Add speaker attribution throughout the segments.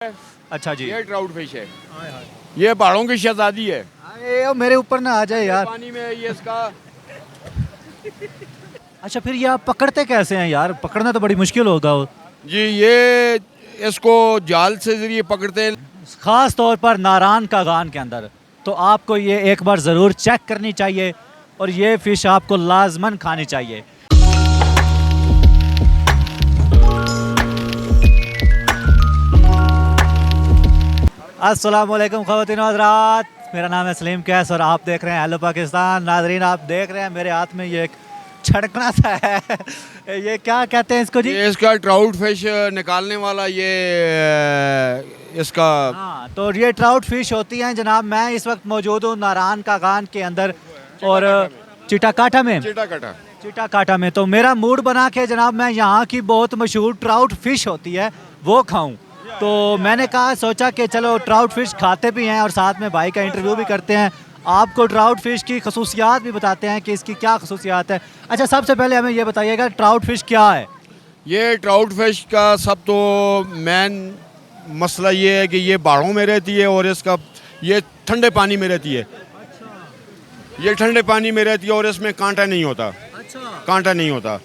Speaker 1: अच्छा जी।
Speaker 2: ये trout fish है। ये पहाड़ों की शहजादी है।
Speaker 1: अरे मेरे ऊपर ना आ जाए यार।
Speaker 2: पानी में ये इसका
Speaker 1: अच्छा फिर ये आप पकड़ते कैसे हैं यार? पकड़ना तो बड़ी मुश्किल होगा।
Speaker 2: जी ये इसको जाल से जरिए पकड़ते हैं।
Speaker 1: खास तौर पर नारायण का गान के अंदर तो आपको ये एक बार ज़रूर चेक करनी चाहिए और ये फ़िश आपको लाजमन खानी चाहिए। अस्सलाम वालेकुम ख़वातीन व हज़रात, मेरा नाम है सलीम कैस और आप देख रहे हैं हेलो पाकिस्तान। नाजरीन आप देख रहे हैं मेरे हाथ में ये एक छड़कना सा है। ये क्या कहते हैं इसको जी?
Speaker 2: ये इसका ट्राउट फिश निकालने वाला ये इसका
Speaker 1: हाँ, तो ये ट्राउट फिश होती हैं जनाब। मैं इस वक्त मौजूद हूँ नारायण का गान के अंदर और चिटाकाटा में। चिटाकाटा में तो मेरा मूड बना के जनाब मैं यहाँ की बहुत मशहूर ट्राउट फिश होती है वो खाऊं। तो मैंने कहा सोचा कि चलो ट्राउट फिश खाते भी हैं और साथ में भाई का इंटरव्यू भी करते हैं, आपको ट्राउट फिश की खसूसियात भी बताते हैं कि इसकी क्या खसूसियात है। अच्छा सबसे पहले हमें ये बताइएगा ट्राउट फिश क्या है?
Speaker 2: ये ट्राउट फिश का सब तो मेन मसला ये है कि ये पहाड़ों में रहती है और इसका ये ठंडे पानी में रहती है। ये ठंडे पानी में रहती है और इसमें कांटा नहीं होता। कांटा नहीं होता।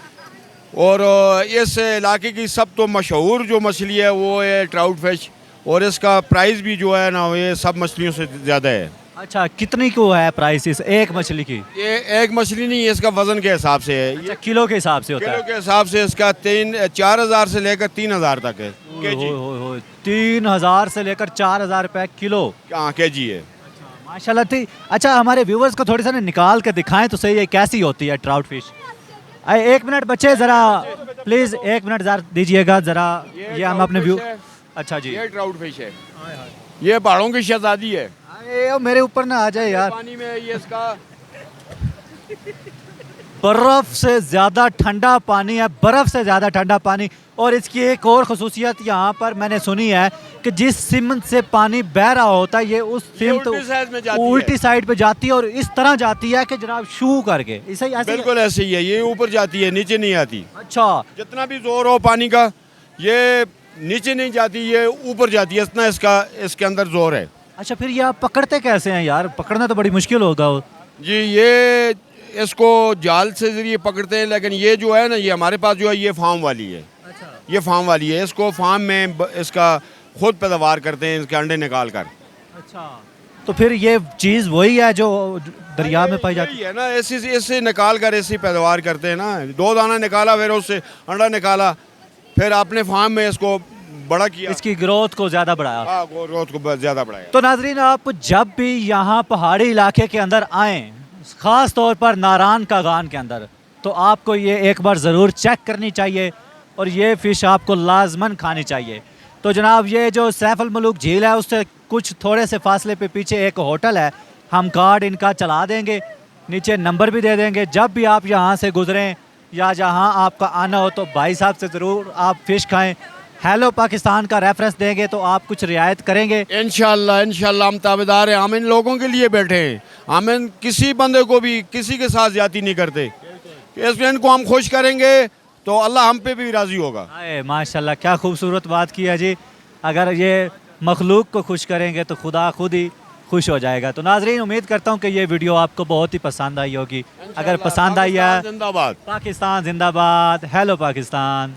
Speaker 2: और इस इलाके की सब तो मशहूर जो मछली है वो है ट्राउट फिश और इसका प्राइस भी जो है ना ये सब मछलियों से ज़्यादा है।
Speaker 1: अच्छा कितनी को है प्राइस इस एक मछली की?
Speaker 2: ये एक मछली नहीं है, इसका वजन के हिसाब से है।
Speaker 1: अच्छा किलो के हिसाब से होता है?
Speaker 2: किलो के हिसाब से इसका 4,000 से लेकर 3,000 तक है केजी।
Speaker 1: 3,000 से लेकर 4,000 रुपए किलो।
Speaker 2: हाँ केजी है।
Speaker 1: माशाल्लाह थी। अच्छा हमारे व्यूवर्स को थोड़ी सा निकाल के दिखाएं तो सही, ये कैसी होती है ट्राउट फिश? एक मिनट बच्चे ज़रा प्लीज़ एक मिनट ज़रा दीजिएगा ज़रा, ये हम अपने व्यू। अच्छा जी।
Speaker 2: ये ट्राउट फिश है। ये पहाड़ों की शहजादी है।
Speaker 1: अरे मेरे ऊपर ना आ जाए यार।
Speaker 2: पानी में ये इसका
Speaker 1: बर्फ़ से ज़्यादा ठंडा पानी है, बर्फ़ से ज़्यादा ठंडा पानी। और इसकी एक और खसूसियत यहाँ पर मैंने सुनी है कि जिस सिमत से पानी बह रहा होता है ये उस सिमत उल्टी साइड पे जाती है और इस तरह जाती है कि जनाब शू करके ऐसे ही।
Speaker 2: बिल्कुल ऐसे ही है, ये ऊपर जाती है नीचे नहीं आती।
Speaker 1: अच्छा
Speaker 2: जितना भी जोर हो पानी का ये नीचे नहीं जाती, ये ऊपर जाती है, इतना इसके अंदर जोर है।
Speaker 1: अच्छा फिर ये आप पकड़ते कैसे हैं यार? पकड़ना तो बड़ी मुश्किल होगा।
Speaker 2: जी ये इसको जाल से जरिए पकड़ते हैं, लेकिन ये जो है ना ये हमारे पास जो है ये फार्म वाली है।
Speaker 1: अच्छा।
Speaker 2: ये फार्म वाली है, इसको फार्म में इसका खुद पैदावार करते हैं, इसके अंडे निकाल कर।
Speaker 1: अच्छा तो फिर ये चीज़ वही है जो दरिया में पाई जाती
Speaker 2: है ना, इससे निकाल कर ऐसी पैदावार करते हैं ना। 2 दाना निकाला फिर उससे अंडा निकाला, फिर अपने फार्म में इसको बड़ा किया,
Speaker 1: इसकी ग्रोथ को ज़्यादा बढ़ाया।
Speaker 2: हाँ ग्रोथ को ज़्यादा बढ़ाया।
Speaker 1: तो नाजरीन आप जब भी यहाँ पहाड़ी इलाके के अंदर आएँ, ख़ास तौर पर नारायण का गान के अंदर, तो आपको ये एक बार ज़रूर चेक करनी चाहिए और ये फ़िश आपको लाजमन खानी चाहिए। तो जनाब ये जो सैफ अल मलूक झील है उससे कुछ थोड़े से फासले पे पीछे एक होटल है, हम कार्ड इनका चला देंगे, नीचे नंबर भी दे देंगे। जब भी आप यहाँ से गुजरें या जहाँ आपका आना हो तो भाई साहब से ज़रूर आप फ़िश खाएँ। हेलो पाकिस्तान का रेफरेंस देंगे तो आप कुछ रियायत करेंगे
Speaker 2: इंशाल्लाह। इंशाल्लाह हम ताबेदार हैं, हम इन लोगों के लिए बैठे हैं। हम इन किसी बंदे को भी किसी के साथ ज्यादती नहीं करते। इसमें इनको हम खुश करेंगे तो अल्लाह हम पे भी राजी होगा।
Speaker 1: अरे माशाल्लाह क्या खूबसूरत बात की है जी। अगर ये मखलूक को खुश करेंगे तो खुदा खुद ही खुश हो जाएगा। तो नाजरीन उम्मीद करता हूँ कि ये वीडियो आपको बहुत ही पसंद आई होगी। अगर पसंद आई है
Speaker 2: जिंदाबाद
Speaker 1: पाकिस्तान जिंदाबाद, हेलो पाकिस्तान।